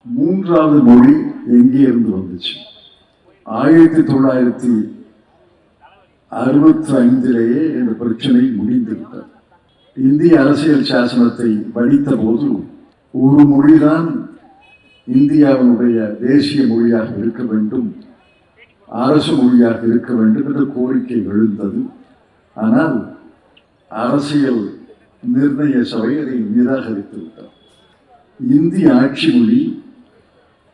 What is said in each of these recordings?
மூன்றாவது மொழி எங்கே இருந்து வந்துச்சு? 1965 இந்த பிரச்சனை முடிந்துவிட்டது. இந்திய அரசியல் சாசனத்தை படித்த போது ஒரு மொழிதான் இந்தியாவினுடைய தேசிய மொழியாக இருக்க வேண்டும், அரசு மொழியாக இருக்க வேண்டும் என்ற கோரிக்கை எழுந்தது. ஆனால் அரசியல் நிர்ணய சபை அதை நிராகரித்து விட்டார். இந்தி ஆட்சி மொழி,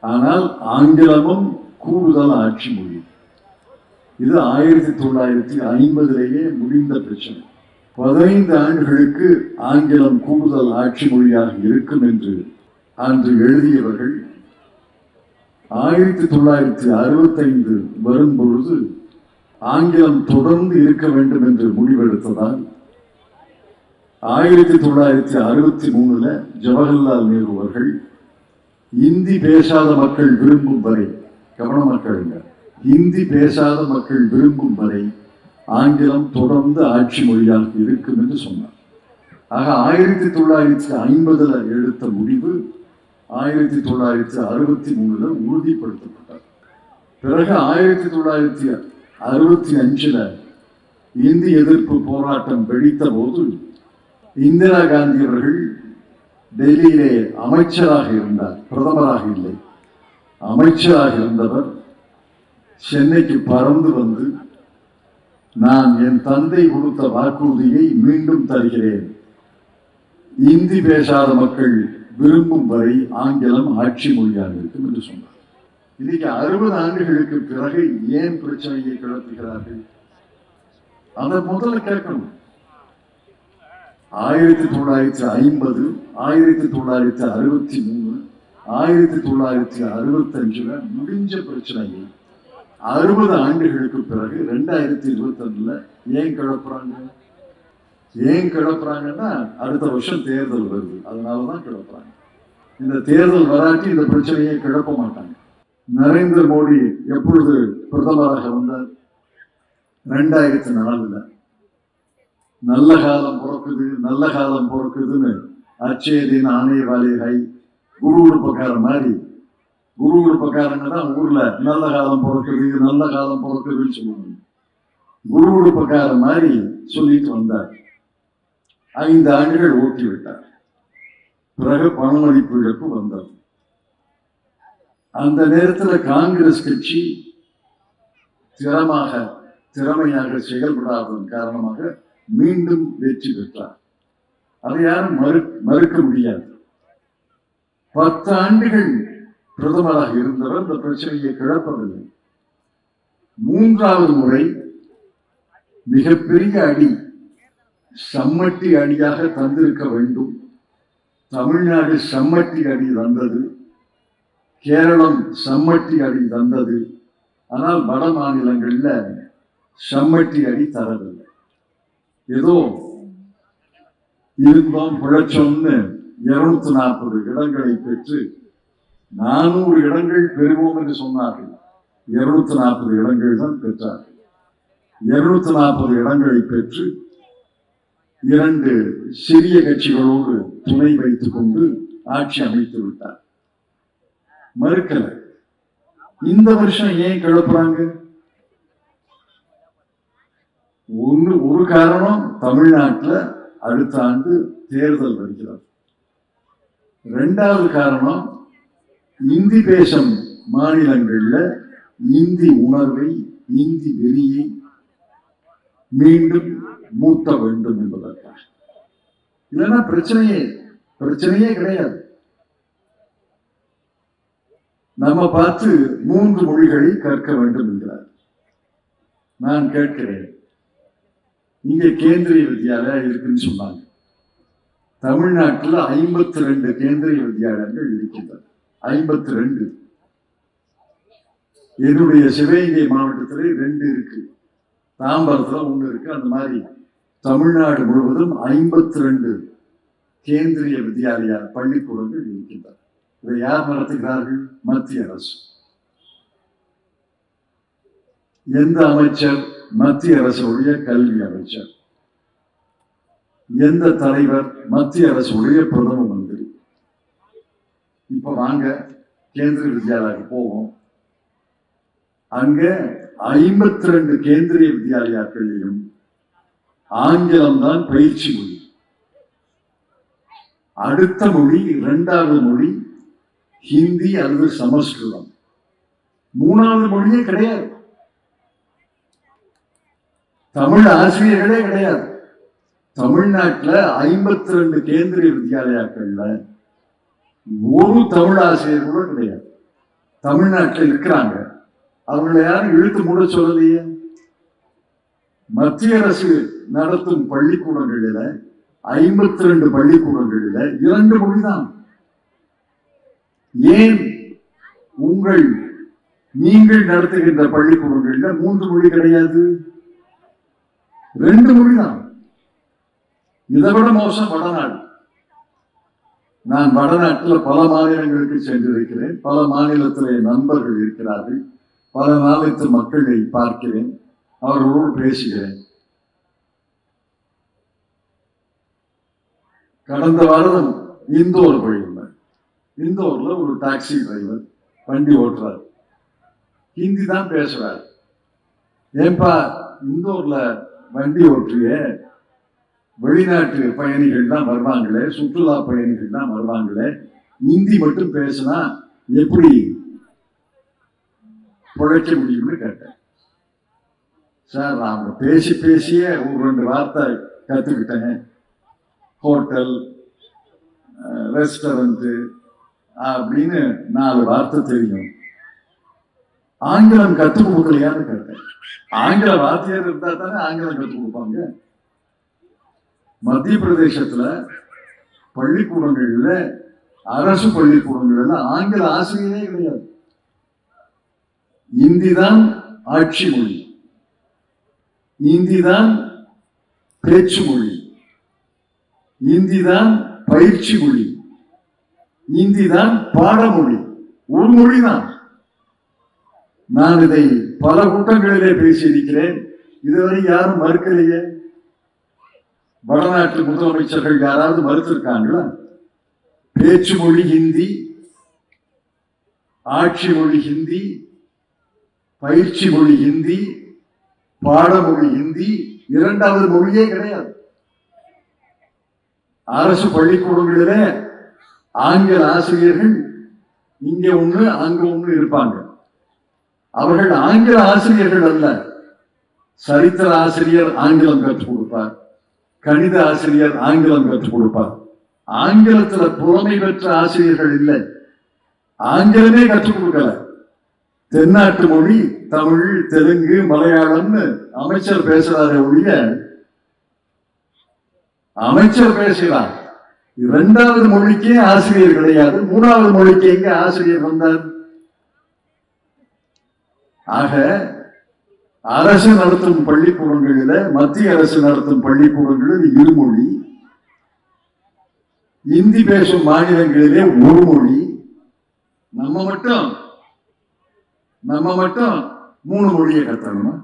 ஆனால் ஆங்கிலமும் கூடுதல் ஆட்சி மொழி. இது 1950 முடிந்த பிரச்சனை. 15 ஆண்டுகளுக்கு ஆங்கிலம் கூடுதல் ஆட்சி மொழியாக இருக்கும் என்று அன்று எழுதியவர்கள் 1965 வரும்பொழுது ஆங்கிலம் தொடர்ந்து இருக்க வேண்டும் என்று முடிவெடுத்ததால் 1963 ஜவஹர்லால் நேரு அவர்கள் இந்தி பேசாத மக்கள் விரும்பும் வரை, கவனமாக்களுங்க, இந்தி பேசாத மக்கள் விரும்பும் வரை ஆங்கிலம் தொடர்ந்து ஆட்சி மொழியாக இருக்கும் என்று சொன்னார். ஆக 1950 எடுத்த முடிவு 1963 உறுதிப்படுத்தப்பட்டார். பிறகு 1965 இந்தி எதிர்ப்பு போராட்டம் வெடித்த போது இந்திரா காந்தி அவர்கள் டெல்லியிலே அமைச்சராக இருந்தார், பிரதமராக இல்லை, அமைச்சராக இருந்தவர் சென்னைக்கு பறந்து வந்து, நான் என் தந்தை கொடுத்த வாக்குறுதியை மீண்டும் தருகிறேன், இந்தி பேசாத மக்கள் விரும்பும் வரை ஆங்கிலம் ஆட்சி மொழியாக இருக்கும் என்று சொன்னார். இன்னைக்கு 60 ஆண்டுகளுக்கு பிறகு ஏன் பிரச்சனையை கிளப்புகிறார்கள்? அதை முதல்ல கேட்கணும். 1950, 1963, 1965 முடிஞ்ச பிரச்சனையை 60 ஆண்டுகளுக்கு பிறகு 2021 ஏன் கிளப்புறாங்க? ஏன் கிளப்புறாங்கன்னா அடுத்த வருஷம் தேர்தல் வருது, அதனாலதான் கிளப்புறாங்க. இந்த தேர்தல் வராட்டி இந்த பிரச்சனையை கிளப்ப மாட்டாங்க. நரேந்திர மோடி எப்பொழுது பிரதமராக வந்தார்? 2004. நல்ல காலம் பிறக்குது, நல்ல காலம் பிறக்குதுன்னு அச்சேதின் ஆணை வாலிகை குரு உடுப்பக்கார மாதிரி, குரு உடுப்பக்காரங்க தான் ஊர்ல நல்ல காலம் பிறக்குது, நல்ல காலம் பிறக்குதுன்னு சொல்லுவாங்க. குரு உடுப்பக்கார மாதிரி சொல்லிட்டு வந்தார். 5 ஆண்டுகள் ஓட்டி விட்டார். பிறகு பணமதிப்பு இழப்பு வந்தது. அந்த நேரத்தில் காங்கிரஸ் கட்சி திறமையாக செயல்படாததன் காரணமாக மீண்டும் வெற்றி பெற்றார். அதை யாரும் மறுக்க முடியாது. 10 ஆண்டுகள் பிரதமராக இருந்தவர் இந்த பிரச்சனையை கிளப்பவில்லை. 3வது முறை மிகப்பெரிய அடி, சம்மட்டி அடியாக தந்திருக்க வேண்டும். தமிழ்நாடு சம்மட்டி அடி தந்தது, கேரளம் சம்மட்டி அடி தந்தது. ஆனால் வட மாநிலங்கள்ல சம்மட்டி அடி தரவில்லை. ஏதோ இருந்தோம் பிழைச்சோம்னு 240 இடங்களை பெற்று 400 இடங்கள் பெறுவோம் என்று சொன்னார்கள். 240 இடங்கள் தான் பெற்றார்கள். 240 இடங்களை பெற்று 2 சிறிய கட்சிகளோடு துணை வைத்துக் கொண்டு ஆட்சி அமைத்து விட்டார். மறுக்கல. இந்த வருஷம் ஏன் கிளப்புறாங்க? ஒரு காரணம், தமிழ்நாட்டில் அடுத்த ஆண்டு தேர்தல் வருகிறது. 2வது காரணம், இந்தி பேசும் மாநிலங்கள்ல இந்தி உணர்வை, இந்தி வெறியை மீண்டும் மூட்ட வேண்டும் என்பதற்காக. இல்லைன்னா பிரச்சனையே கிடையாது. நம்ம பார்த்து 3 மொழிகளை கற்க வேண்டும் என்கிறார். நான் கேட்கிறேன், இங்க கேந்திரிய வித்யாலயா இருக்குன்னு சொன்னாங்க. தமிழ்நாட்டில் 52 கேந்திரிய வித்யாலயங்கள் இருக்கின்றன. 52. என்னுடைய சிவகங்கை மாவட்டத்திலே 2 இருக்கு, தாம்பரத்துல 1 இருக்கு. அந்த மாதிரி தமிழ்நாடு முழுவதும் 52 கேந்திரிய வித்யாலயா பள்ளிக்கூடங்கள் இருக்கின்றன. இதை யார் நடத்துகிறார்கள்? மத்திய அரசு. எந்த அமைச்சர்? மத்திய அரசுடைய கல்வி அமைச்சர். எந்த தலைவர்? மத்திய அரசுடைய பிரதம மந்திரி. இப்ப வாங்க, கேந்திரிய வித்யாலயாவுக்கு போவோம். அங்க 52 கேந்திரிய வித்யாலயாக்களையும் ஆங்கிலம் தான் பயிற்சி மொழி. அடுத்த மொழி 2வது மொழி ஹிந்தி அல்லது சமஸ்கிருதம். 3வது மொழியே கிடையாது. தமிழ் ஆசிரியர்களே கிடையாது. தமிழ்நாட்டில் 52 கேந்திரிய வித்யாலயாக்கள்ல ஒரு தமிழ் ஆசிரியர் கூட கிடையாது. தமிழ்நாட்டில் இருக்கிறாங்க, அவங்களை யாரும் இழுத்து மூட சொல்லலையே. மத்திய அரசு நடத்தும் பள்ளிக்கூடங்களில 52 பள்ளிக்கூடங்களில 2 மொழிதான். ஏன் நீங்கள் நடத்துகின்ற பள்ளிக்கூடங்களில் 3 மொழி கிடையாது? 2 மொழிதான். இதை விட மோசம் வடநாடு. நான் வடநாட்டில் பல மாநிலங்களுக்கு சென்றிருக்கிறேன். பல மாநிலத்திலே நண்பர்கள் இருக்கிறார்கள். பல மாநிலத்து மக்களை பார்க்கிறேன், அவர்களோடு பேசுகிறேன். கடந்த வாரம் இந்தோர் போயிருந்தேன். இந்தோர்ல ஒரு டாக்ஸி டிரைவர் வண்டி ஓட்டுறார், ஹிந்தி தான் பேசுறார். ஏன்பா இந்தோர்ல வண்டி ஓட்டிய வெளிநாட்டு பயணிகள் தான் வருவாங்களே, சுற்றுலா பயணிகள் தான் வருவாங்களே, ஹிந்தி மட்டும் பேசினா எப்படி பிழைக்க முடியும்னு கேட்டேன். சார் நான் பேசி பேசியே ஒரு 2 வார்த்தை கற்றுக்கிட்டேன். ஹோட்டல், ரெஸ்டாரண்ட்டு அப்படின்னு 4 வார்த்தை தெரியும். ஆங்கிலம் கற்றுக் கொடுக்கலையான்னு கேட்டேன். ஆங்கில வார்த்தையார் இருந்தா தானே ஆங்கிலம் கற்றுக் கொடுப்பாங்க. மத்திய பிரதேசத்துல பள்ளிக்கூடங்கள்ல, அரசு பள்ளிக்கூடங்கள்ல ஆங்கில ஆசிரியரே கிடையாது. இந்தி தான் ஆட்சி மொழி, இந்தி தான் பேச்சு மொழி, இந்தி தான் பயிற்சி மொழி, இந்தி தான் பாடமொழி. ஒரு மொழிதான். நான் இதை பல கூட்டங்களிலே பேசியிருக்கிறேன். இதுவரை யாரும் மறுக்கலையே. வடநாட்டு முதலமைச்சர்கள் யாராவது மறுத்திருக்காங்களா? பேச்சு மொழி ஹிந்தி, ஆட்சி மொழி ஹிந்தி, பயிற்சி மொழி ஹிந்தி, பாடமொழி ஹிந்தி, 2வது மொழியே கிடையாது. அரசு பள்ளிக்கூடங்களிலே ஆங்கில ஆசிரியர்கள் இங்க ஒண்ணு அங்க ஒண்ணு இருப்பாங்க. அவர்கள் ஆங்கில ஆசிரியர்கள் அல்ல. சரித்திர ஆசிரியர் ஆங்கிலம் கற்றுக் கொடுப்பார், கணித ஆசிரியர் ஆங்கிலம் கற்றுக் கொடுப்பார். ஆங்கிலத்துல புலமை பெற்ற ஆசிரியர்கள் இல்லை, ஆங்கிலமே கற்றுக் கொடுக்கல. தென்னாட்டு மொழி தமிழ், தெலுங்கு, மலையாளம்னு அமைச்சர் பேசுறாரு ஒழிய, அமைச்சர் பேசுகிறார். 2வது மொழிக்கே ஆசிரியர் கிடையாது. 3வது மொழிக்கு எங்க ஆசிரியர் வந்தார்? ஆக அரசு நடத்தும் பள்ளிக்கூடங்களில, மத்திய அரசு நடத்தும் பள்ளிக்கூடங்களில் 2 மொழி, இந்தி பேசும் மாநிலங்களிலே 1 மொழி. நம்ம மட்டும் 3 மொழியை கத்தணுமா?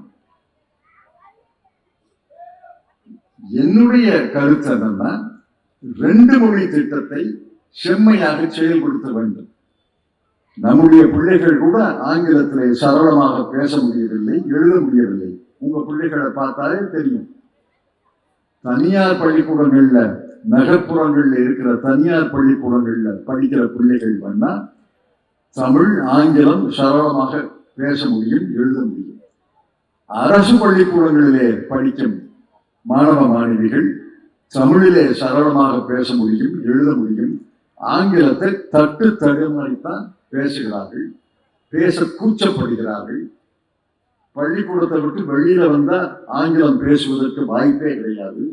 என்னுடைய கருத்து என்னன்னா, 2 மொழி திட்டத்தை செம்மையாக செயல்படுத்த வேண்டும். நம்முடைய பிள்ளைகள் கூட ஆங்கிலத்திலே சரளமாக பேச முடியவில்லை, எழுத முடியவில்லை. உங்க பிள்ளைகளை பார்த்தாலே தெரியும். தனியார் பள்ளிக்கூடங்கள்ல, நகர்ப்புறங்கள்ல இருக்கிற தனியார் பள்ளிக்கூடங்கள்ல படிக்கிற பிள்ளைகள் வேணா தமிழ், ஆங்கிலம் சரளமாக பேச முடியும், எழுத முடியும். அரசு பள்ளிக்கூடங்களிலே படிக்கும் மாணவ மாணவிகள் தமிழிலே சரளமாக பேச முடியும், எழுத முடியும். ஆங்கிலத்தை தட்டு தடுமாறித்தான் பேசுகிறார்கள், பேச கூச்சப்படுகிறார்கள். பள்ளிக்கூடத்தை விட்டு வெளியில வந்தா ஆங்கிலம் பேசுவதற்கு வாய்ப்பே கிடையாது.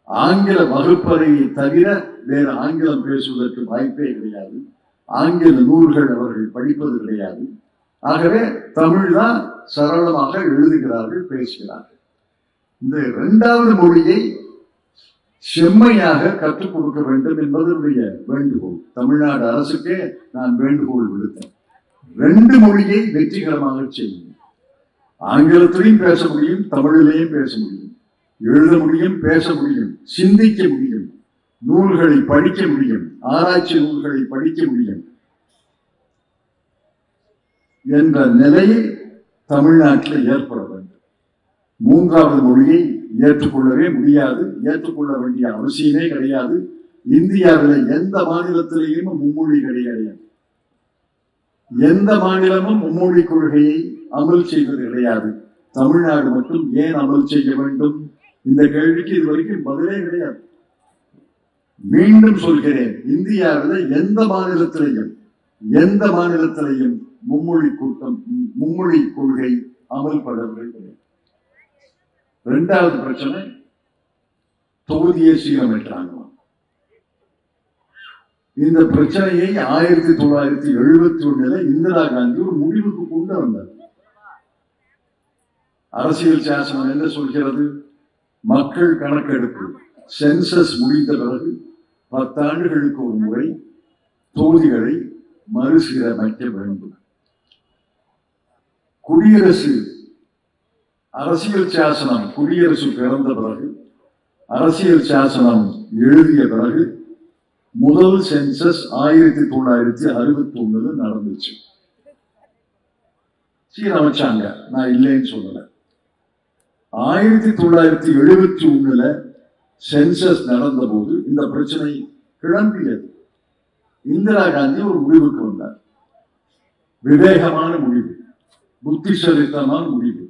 ஆங்கில வகுப்பறையை தவிர வேறு ஆங்கிலம் பேசுவதற்கு வாய்ப்பே கிடையாது. ஆங்கில நூல்கள் அவர்கள் படிப்பது கிடையாது. ஆகவே தமிழ் தான் சரளமாக எழுதுகிறார்கள், பேசுகிறார்கள். இந்த 2வது மொழியை செம்மையாக கற்றுக் கொடுக்க வேண்டும் என்பதனுடைய வேண்டுகோள். தமிழ்நாடு அரசுக்கே நான் வேண்டுகோள் விடுத்தேன். 2 மொழியை வெற்றிகரமாக செய்யும். ஆங்கிலத்திலையும் பேச முடியும், தமிழிலையும் பேச முடியும், எழுத முடியும், பேச முடியும், சிந்திக்க முடியும், நூல்களை படிக்க முடியும், ஆராய்ச்சி நூல்களை படிக்க முடியும். என்ற நிலை தமிழ்நாட்டில் ஏற்பட வேண்டும். மூன்றாவது மொழியை ஏற்றுக்கொள்ளவே முடியாது, ஏற்றுக்கொள்ள வேண்டிய அவசியமே கிடையாது. இந்தியாவில் எந்த மாநிலத்திலேயும் மும்மொழி கிடையாது. எந்த மாநிலமும் மும்மொழி கொள்கையை அமல் செய்வது கிடையாது. தமிழ்நாடு மட்டும் ஏன் அமல் செய்ய வேண்டும்? இந்த கேள்விக்கு இதுவரைக்கும் பதிலே கிடையாது. மீண்டும் சொல்கிறேன், இந்தியாவில் எந்த மாநிலத்திலையும் மும்மொழி கொள்கை அமல்படவில்லை கிடையாது. இரண்டாவது பிரச்சனை, தொகுதியை சீரமைக்கிறாங்க. இந்த பிரச்சனையை 1971 இந்திரா காந்தி ஒரு முடிவுக்கு கொண்டு வந்தார். அரசியல் சாசனம் என்ன சொல்கிறது? மக்கள் கணக்கெடுப்பு சென்சஸ் முடிந்த பிறகு 10 ஆண்டுகளுக்கு ஒரு முறை தொகுதிகளை மறுசீரமைக்க வேண்டும். அரசியல் சாசனம் குடியரசு பிறந்த பிறகு, அரசியல் சாசனம் எழுதிய பிறகு முதல் சென்சஸ் 1961 நடந்துச்சு. சீரமைச்சாங்க, நான் இல்லைன்னு சொல்லல. 1971 சென்சஸ் நடந்த போது இந்த பிரச்சனை கிளம்பியது. இந்திரா காந்தி ஒரு முடிவுக்கு வந்தார். விவேகமான முடிவு, புத்திசாலித்தனமான முடிவு,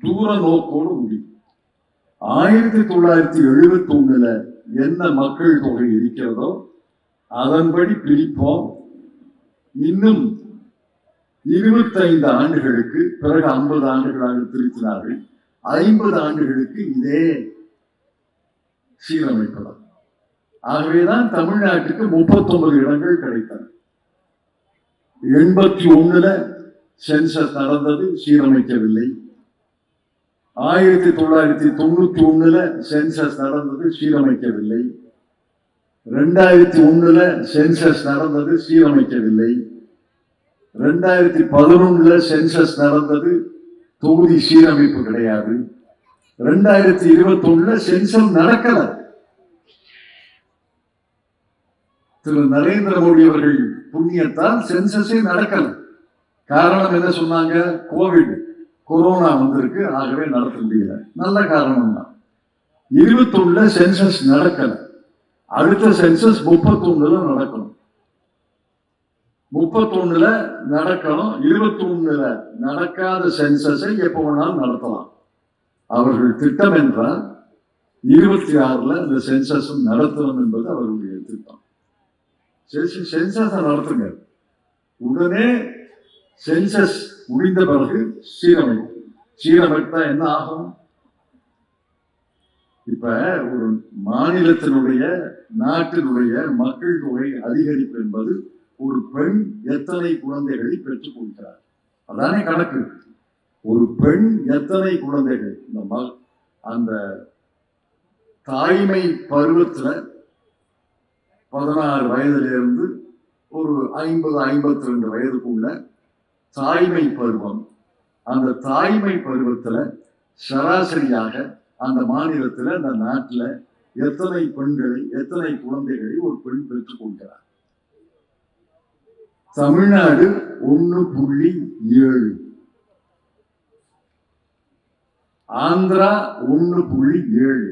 தூர நோக்கோடு முடிவு. 1971 என்ன மக்கள் தொகை இருக்கிறதோ அதன்படி பிரிப்போம். இன்னும் 25 ஆண்டுகளுக்கு பிறகு 50 ஆண்டுகளாக திருத்தினார்கள். 50 ஆண்டுகளுக்கு இதே சீரமைப்பதாம். ஆகவேதான் தமிழ்நாட்டுக்கு 39 இடங்கள் கிடைத்தன. 81 சென்சஸ் நடந்தது, சீரமைக்கவில்லை. 1991 சென்சஸ் நடந்தது, சீரமைக்கவில்லை. 2001 சென்சஸ் நடந்தது, சீரமைக்கவில்லை. 2011 சென்சஸ் நடந்தது, தொகுதி சீரமைப்பு கிடையாது. 2021 சென்சஸ் நடக்கல. திரு நரேந்திர மோடி அவர்கள் புண்ணியத்தால் சென்சஸே நடக்கல. காரணம் என்ன சொன்னாங்க? கொரோனா வந்திருக்கு, ஆகவே நடத்த முடியல. நல்ல காரணம் தான். 21 சென்சஸ் நடக்கல. அடுத்த சென்சஸ் 31 நடக்கணும். 31 நடக்கணும். 21 நடக்காத சென்சஸை எப்ப வேணாலும் நடத்தலாம். அவர்கள் திட்டம் என்றால் 26 இந்த சென்சஸ் நடத்தணும் என்பது அவர்களுடைய திட்டம். சென்சஸ் நடத்துங்க. உடனே சென்சஸ் முடிந்த பிறகு சீரமைத்தா என்ன ஆகும்? இப்ப ஒரு மாநிலத்தினுடைய நாட்டினுடைய மக்கள் தொகை அதிகரிப்பு என்பது ஒரு பெண் எத்தனை குழந்தைகளை பெற்றுக் கொடுக்கிறார், அதானே கணக்கு. ஒரு பெண் எத்தனை குழந்தைகள் அந்த தாய்மை பருவத்துல 16 வயதிலிருந்து ஒரு 50-52 வயதுக்குள்ள தாய்மை பருவம். அந்த தாய்மை பருவத்துல சராசரியாக அந்த மாநிலத்துல, அந்த நாட்டுல எத்தனை பெண்களை, எத்தனை குழந்தைகளை ஒரு பெண் பெற்றுக் கொள்கிறார்? தமிழ்நாடு 1.7, ஆந்திரா 1.7,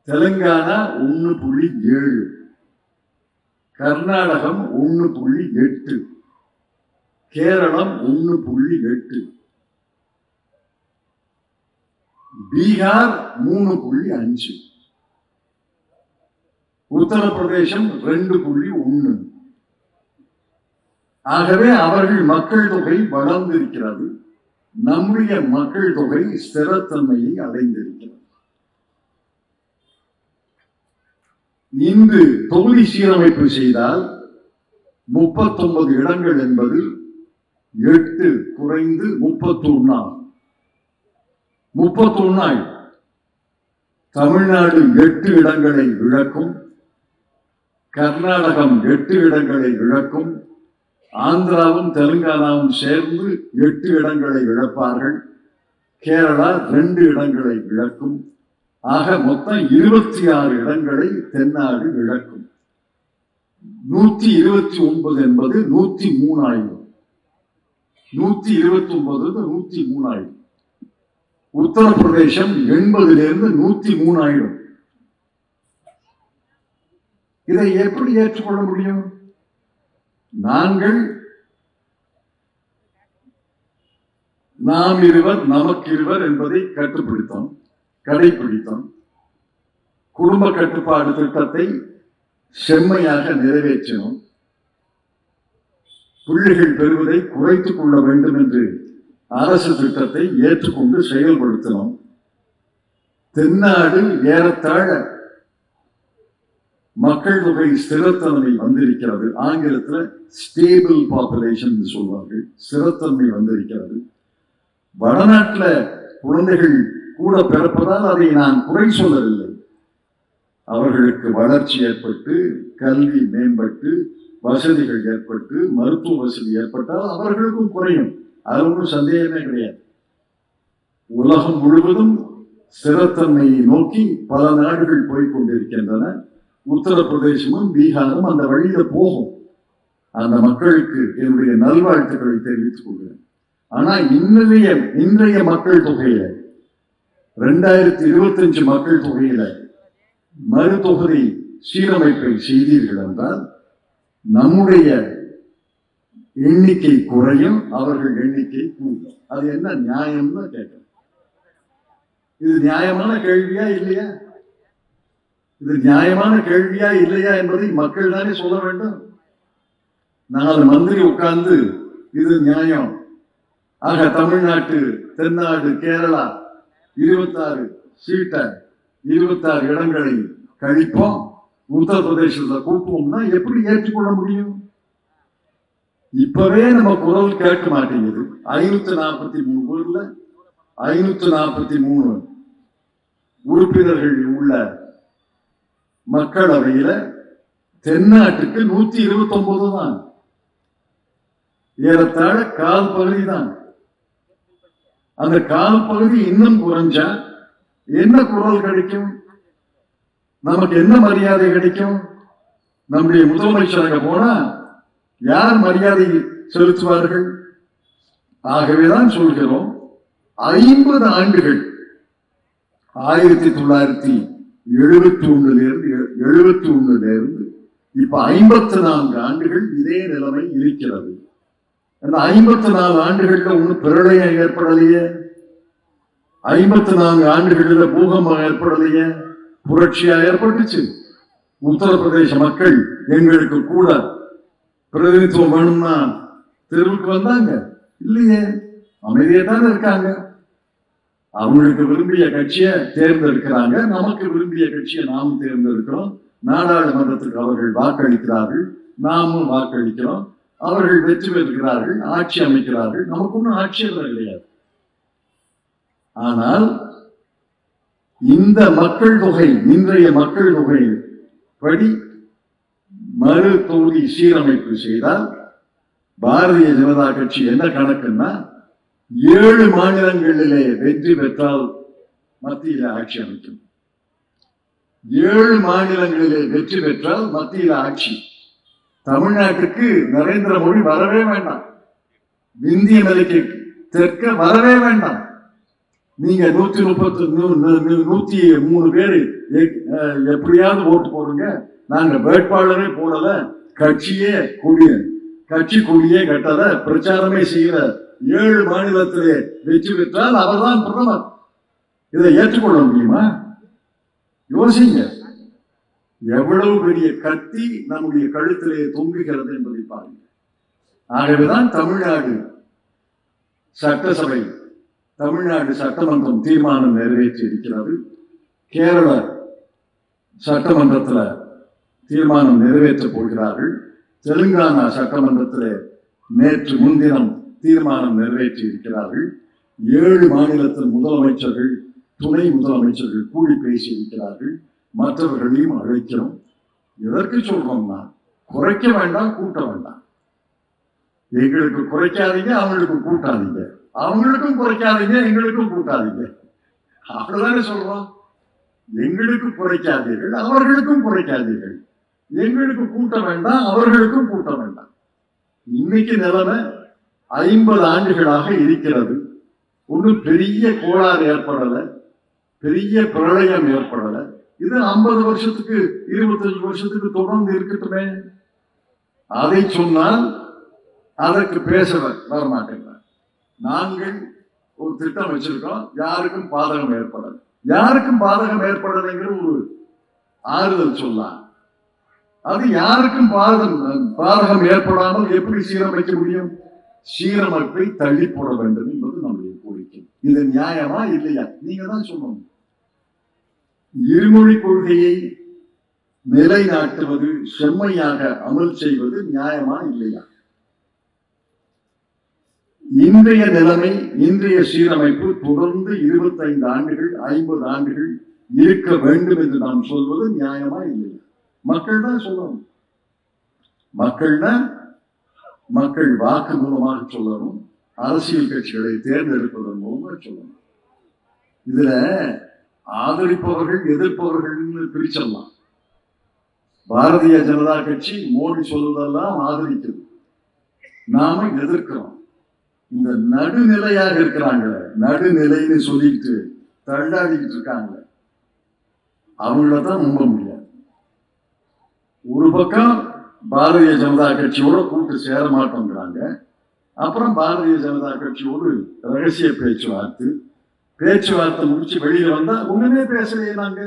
தெலுங்கானா 1.7, கர்நாடகம் 1.8, கேரளம் 1.8, பீகார் 3.5, உத்தரப்பிரதேசம் 2.1. ஆகவே அவர்கள் மக்கள் தொகை வளர்ந்திருக்கிறது. நம்முடைய மக்கள் தொகை ஸ்திரத்தன்மையை அடைந்திருக்கிறது. இன்று தொகுதி சீரமைப்பு செய்தால் 39 இடங்கள் என்பது 8 குறைந்து 31. தமிழ்நாடு 8 இடங்களை இழக்கும், கர்நாடகம் 8 இடங்களை இழக்கும், ஆந்திராவும் தெலுங்கானாவும் சேர்ந்து 8 இடங்களை இழப்பார்கள், கேரளா 2 இடங்களை இழக்கும். ஆக மொத்தம் 26 இடங்களை தென்னாடு இழக்கும். 129 என்பது 103 ஆயிடும். 129 103 ஆயிடும். உத்தரப்பிரதேசம் 80 103 ஆயிடும். இதை எப்படி ஏற்றுக்கொள்ள முடியும்? நாம் இருவர் நமக்கு இருவர் என்பதை கடைபிடித்தோம். குடும்ப கட்டுப்பாடு திட்டத்தை செம்மையாக நிறைவேற்றினோம். பிள்ளைகள் பெறுவதை குறைத்துக் கொள்ள வேண்டும் என்று அரசு திட்டத்தை ஏற்றுக்கொண்டு செயல்படுத்தினோம். தென்னாடு ஏறத்தாழ மக்கள் தொகை ஸ்திரத்தன்மை வந்திருக்கிறது. ஆங்கிலத்தில் ஸ்டேபிள் பாப்புலேஷன் சொல்வார்கள். ஸ்திரத்தன்மை வந்திருக்கிறது. வடநாட்டில் குழந்தைகள் கூட பிறப்பதால் அதை நான் குறை சொல்லவில்லை. அவர்களுக்கு வளர்ச்சி ஏற்பட்டு, கல்வி மேம்பட்டு, வசதிகள் ஏற்பட்டு, மருத்துவ வசதி ஏற்பட்டால் அவர்களுக்கும் குறையும். அது ஒன்றும் சந்தேகமே கிடையாது. உலகம் முழுவதும் ஸ்திரத்தன்மையை நோக்கி பல நாடுகள் போய்கொண்டிருக்கின்றன. உத்தரப்பிரதேசமும் பீகாரும் அந்த வழியில போகும். அந்த மக்களுக்கு என்னுடைய நல்வாழ்த்துக்களை தெரிவித்துக் கொள்கிறேன். ஆனா இன்றைய மக்கள் தொகையில 2025 மக்கள் தொகையில மறுதொகுதி சீரமைப்பை செய்தீர்கள் என்றால் நம்முடைய எண்ணிக்கை குறையும், அவர்கள் எண்ணிக்கை கூடும். அது என்ன நியாயம்னு கேட்கிறேன். இது நியாயமான கேள்வியா இல்லையா? இது நியாயமான கேள்வியா இல்லையா என்பதை மக்கள் தானே சொல்ல வேண்டும். 4 மந்திரி உட்கார்ந்து இது நியாயம், ஆக தமிழ்நாட்டு, தென்னாடு, கேரளா 26 சீட்டை 26 இடங்களை கழிப்போம், உத்தரப்பிரதேசத்தில் கூட்டுவோம்னா எப்படி ஏற்றுக்கொள்ள முடியும்? இப்பவே நம்ம குரல் கேட்க மாட்டேங்குது. 543 ஊர்ல 543 உறுப்பினர்கள் உள்ள மக்களவையில தென்னாட்டுக்கு 129 தான். ஏறத்தாழ கால் பகுதி தான். அந்த கால் பகுதி இன்னும் குறைஞ்சா என்ன குரல் கிடைக்கும்? நமக்கு என்ன மரியாதை கிடைக்கும்? நம்முடைய முதலமைச்சராக போனா யார் மரியாதை செலுத்துவார்கள்? ஆகவேதான் சொல்கிறோம், 50 ஆண்டுகள் 1971 இப்ப 54 ஆண்டுகள் இதே நிலைமை இருக்கிறது. அந்த 54 ஆண்டுகள்ல ஒன்னும் பிரளயம் ஏற்படலையே, 54 ஆண்டுகள்ல பூகம்பம் ஏற்படலையே, புரட்சியா ஏற்பட்டுச்சு. உத்தரப்பிரதேச மக்கள் எங்களுக்கு கூட பிரதிநிதித்துவம் வேணும்னா தெருவுக்கு வந்தாங்க இல்லையே, அமைதியா தான் இருக்காங்க. அவங்களுக்கு விரும்பிய கட்சியை தேர்ந்தெடுக்கிறாங்க, நமக்கு விரும்பிய கட்சியை நாம் தேர்ந்தெடுக்கிறோம். நாடாளுமன்றத்துக்கு அவர்கள் வாக்களிக்கிறார்கள், நாமும் வாக்களிக்கிறோம். அவர்கள் வெற்றி பெறுகிறார்கள், ஆட்சி அமைக்கிறார்கள். நமக்கு ஒன்றும் ஆட்சியெல்லாம் கிடையாது. ஆனால் இந்த மக்கள் தொகை, இன்றைய மக்கள் தொகை படி மறு தொகுதி சீரமைப்பு செய்தால் பாரதிய ஜனதா கட்சி என்ன கணக்குன்னா 7 மாநிலங்களிலே வெற்றி பெற்றால் மத்தியில ஆட்சி அமைக்கும். 7 மாநிலங்களிலே வெற்றி பெற்றால் மத்தியில ஆட்சி. தமிழ்நாட்டுக்கு நரேந்திர மோடி வரவே வேண்டாம், இந்திய நிலைக்கு தெற்க வரவே வேண்டாம். நீங்க 103 பேரு எப்படியாவது ஓட்டு போடுங்க. நாங்க வேட்பாளரே போடல, கட்சி கொடியே கட்டல, பிரச்சாரமே செய்யல. 7 மாநிலத்திலே வெற்றி பெற்றால் அவர்தான் பிரதமர். இதை ஏற்றுக்கொள்ள முடியுமா? யோசிங்க. எவ்வளவு பெரிய கத்தி நம்முடைய கழுத்திலே தொங்குகிறது என்பதை பாருங்க. ஆகவேதான் தமிழ்நாடு சட்டசபை, தமிழ்நாடு சட்டமன்றம் தீர்மானம் நிறைவேற்றி இருக்கிறது. கேரள சட்டமன்றத்தில் தீர்மானம் நிறைவேற்ற போகிறார்கள். தெலுங்கானா சட்டமன்றத்தில் நேற்று முன்தினம் தீர்மானம் நிறைவேற்றி இருக்கிறார்கள். 7 மாநிலத்தின் முதலமைச்சர்கள், துணை முதலமைச்சர்கள் கூடி பேசி இருக்கிறார்கள். மற்றவர்களையும் அழைக்கிறோம். எதற்கு சொல்றோம்னா, குறைக்க வேண்டாம், கூட்ட வேண்டாம். எங்களுக்கு குறைக்காதீங்க, அவங்களுக்கு கூட்டாதீங்க. அவங்களுக்கும் குறைக்காதீங்க, எங்களுக்கும் கூட்டாதீங்க. அவ்வளவுதானே சொல்றோம். எங்களுக்கு குறைக்காதீர்கள், அவர்களுக்கும் குறைக்காதீர்கள். எங்களுக்கு கூட்ட வேண்டாம், அவர்களுக்கும் கூட்ட வேண்டாம். இன்னைக்கு நிலைமை 50 ஆண்டுகளாக இருக்கிறது. ஒன்றும் பெரிய கோளாறு ஏற்படல, பெரிய பிரளயம் ஏற்படல. இது 50 வருஷத்துக்கு 25 வருஷத்துக்கு தொடர்ந்து இருக்கட்டுமே. அதை சொன்னால் அதற்கு பேச வரமாட்டேங்கிறார். நாங்கள் ஒரு திட்டம் வச்சிருக்கோம், யாருக்கும் பாதகம் ஏற்படல. யாருக்கும் பாதகம் ஏற்படலைங்கிற ஒரு ஆறுதல் சொல்லலாம். அது யாருக்கும் பாதகம் ஏற்படாமல் எப்படி சீரமைக்க முடியும்? சீரமைப்பை தள்ளி போட வேண்டும் என்பது நம்முடைய கோரிக்கை. இது நியாயமா இல்லையா? நீங்க தான் சொல்லணும். இருமொழி கொள்கையை நிலைநாட்டுவது, செம்மையாக அமல் செய்வது நியாயமா இல்லையா? இன்றைய நிலைமை, இன்றைய சீரமைப்பு தொடர்ந்து 25 ஆண்டுகள் 50 ஆண்டுகள் இருக்க வேண்டும் என்று நாம் சொல்வது நியாயமா இல்லையா? மக்கள் தான் சொல்லணும். மக்கள் வாக்கு மூலமாக சொல்லணும், அரசியல் கட்சிகளை தேர்ந்தெடுப்பதன் மூலமாக சொல்லணும். இதுல ஆதரிப்பவர்கள் எதிர்ப்பவர்கள் பிரிச்சிடலாம். பாரதிய ஜனதா கட்சி மோடி சொல்வதெல்லாம் ஆதரிக்குது, நாம எதிர்க்கிறோம். இந்த நடுநிலையாக இருக்கிறாங்க, நடுநிலைன்னு சொல்லிட்டு தள்ளாடிக்கிட்டு இருக்காங்க, அவங்களதான் நம்ப முடியாது. ஒரு பக்கம் பாரதிய ஜனதா கட்சியோட கூட்டு சேர மாட்டோங்கிறாங்க, அப்புறம் பாரதிய ஜனதா கட்சியோடு ரகசிய பேச்சுவார்த்தை முடிச்சு வெளியில வந்தா ஒண்ணுமே பேசலையே. நாங்க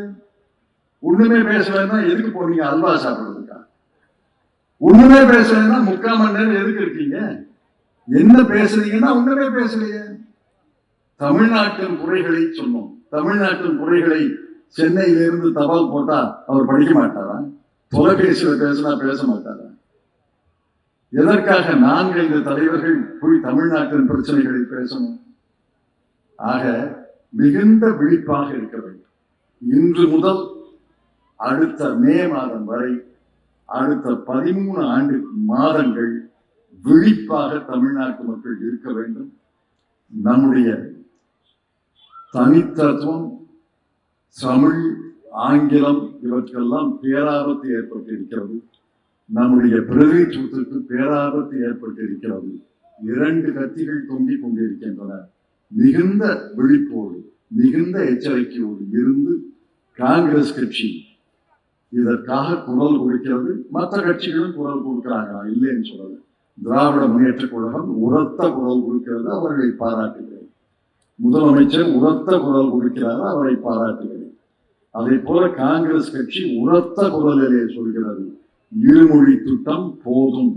ஒண்ணுமே பேசலைன்னா எதுக்கு போனீங்க? அல்வா சாப்பிடுறதுக்கா? ஒண்ணுமே பேசலைன்னா 3/4 மணி நேரம் எதுக்கு இருக்கீங்க? என்ன பேசுறீங்கன்னா ஒண்ணுமே பேசலையே. தமிழ்நாட்டின் குறைகளை சொன்னோம். தமிழ்நாட்டின் குறைகளை சென்னையிலிருந்து தபால் போட்டா அவர் படிக்க மாட்டாரா? தொலைபேசியில் பேசினா பேச மாட்டாரா? எதற்காக 4 தலைவர்கள் போய் தமிழ்நாட்டின் பிரச்சனைகளை பேசணும்? ஆக மிகுந்த விழிப்பாக இருக்க வேண்டும். இன்று முதல் அடுத்த மே மாதம் வரை, அடுத்த 13 மாதங்கள் விழிப்பாக தமிழ்நாட்டு மக்கள் இருக்க வேண்டும். நம்முடைய தனித்தத்துவம், தமிழ், ஆங்கிலம் இவற்றெல்லாம் பேராபத்து ஏற்பட்டு இருக்கிறது. நம்முடைய பிரதிநிதித்துவத்திற்கு பேராபத்து ஏற்பட்டு இருக்கிறது. 2 கத்திகள் தொங்கிக் கொண்டிருக்கின்றன. மிகுந்த விழிப்போடு, மிகுந்த எச்சரிக்கையோடு இருந்து காங்கிரஸ் கட்சி இதற்காக குரல் கொடுக்கிறது. மற்ற கட்சிகளும் குரல் கொடுக்கிறாங்க, இல்லைன்னு சொல்லல. திராவிட முன்னேற்ற கழகம் உரத்த குரல் கொடுக்கிறது, அவர்களை பாராட்டுகிறேன். முதலமைச்சர் உரத்த குரல் கொடுக்கிறார், அவரை பாராட்டுகிறேன். அதே போல காங்கிரஸ் கட்சி உரத்த குரலிலே சொல்கிறது, இருமொழி திட்டம் போதும்.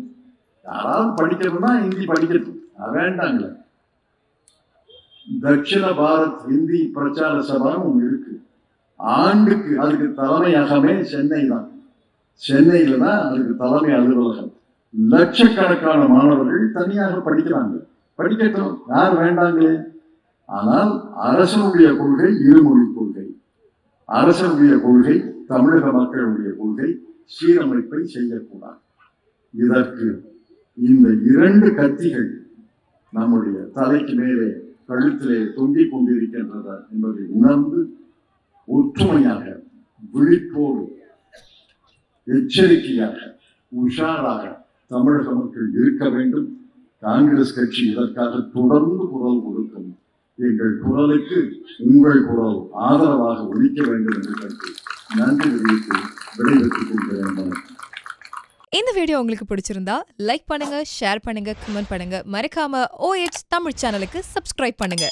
யாராவது படிக்கிறதுனா ஹிந்தி படிக்கட்டும், வேண்டாங்களே. தட்சிண பாரத் ஹிந்தி பிரச்சார சபான்னு ஒன்று இருக்கு. ஆண்டுக்கு அதுக்கு தலைமையகமே சென்னை தான். சென்னையில தான் அதுக்கு தலைமை அலுவலகம். லட்சக்கணக்கான மாணவர்கள் தனியாக படிக்கிறாங்க, படிக்கட்டும், யார் வேண்டாங்களே. ஆனால் அரசனுடைய கொள்கை இருமொழி கொள்கை, அரசனுடைய கொள்கை தமிழக மக்களுடைய கொள்கை, சீரமைப்பை செய்யக்கூடாது. இதற்கு இந்த 2 கத்திகள் நம்முடைய தலைக்கு மேலே கழுத்திலே தொங்கிக் கொண்டிருக்கின்றன என்பதை உணர்ந்து ஒற்றுமையாக, விழிப்போடு, எச்சரிக்கையாக, உஷாராக தமிழக மக்கள் இருக்க வேண்டும். காங்கிரஸ் கட்சி இதற்காக தொடர்ந்து குரல் கொடுக்கும். எங்கள் குரலுக்கு உங்கள் குரல் ஆதரவாக ஒலிக்க வேண்டும் என்று கருத்து நன்றி தெரிவித்து விடைபெற்றுக் கொள்கிறேன். இந்த வீடியோ உங்களுக்கு பிடிச்சிருந்தா லைக் பண்ணுங்க, ஷேர் பண்ணுங்க, கமெண்ட் பண்ணுங்க. மறக்காம OH தமிழ் சேனலுக்கு சப்ஸ்கிரைப் பண்ணுங்க.